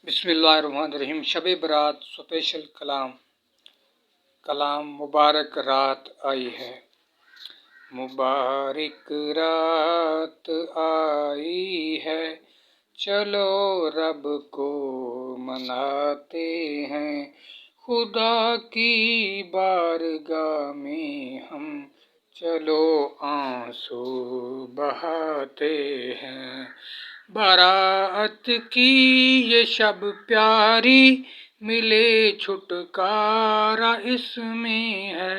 بسم اللہ الرحمن الرحیم۔ شب برات سپیشل کلام مبارک رات آئی ہے، مبارک رات آئی ہے، چلو رب کو مناتے ہیں، خدا کی بارگاہ میں ہم چلو آنسو بہاتے ہیں۔ برات کی یہ شب پیاری، ملے چھٹکارا اس میں ہے،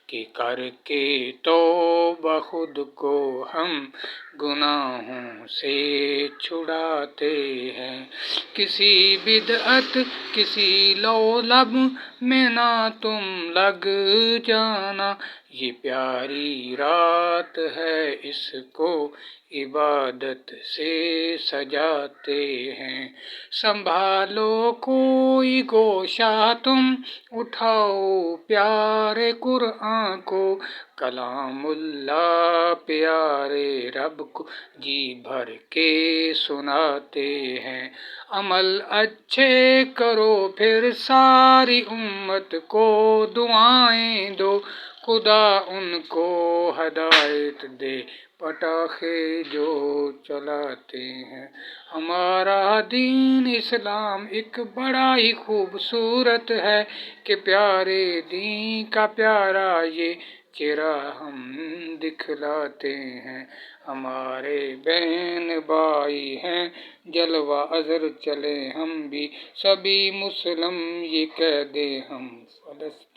کہ کر کے توبہ خود کو ہم گناہوں سے چھڑاتے ہیں۔ کسی بدعت کسی لولب میں نہ تم لگ جانا، یہ پیاری رات ہے اس کو عبادت سے سجاتے ہیں۔ سنبھالو کوئی گوشہ تم، اٹھاؤ پیارے قرآن کو، کلام اللہ پیارے رب کو جی بھر کے سناتے ہیں۔ عمل اچھے کرو پھر ساری امت کو دعائیں دو، خدا ان کو ہدایت دے، پٹاخے جو چلاتے ہیں۔ ہمارا دین اسلام ایک بڑا ہی خوبصورت ہے، کہ پیارے دین کا پیارا یہ چہرہ ہم دکھلاتے ہیں۔ ہمارے بہن بھائی ہیں جلوہ ازر، چلے ہم بھی سبھی مسلم، یہ کہہ دیں ہم فلسطین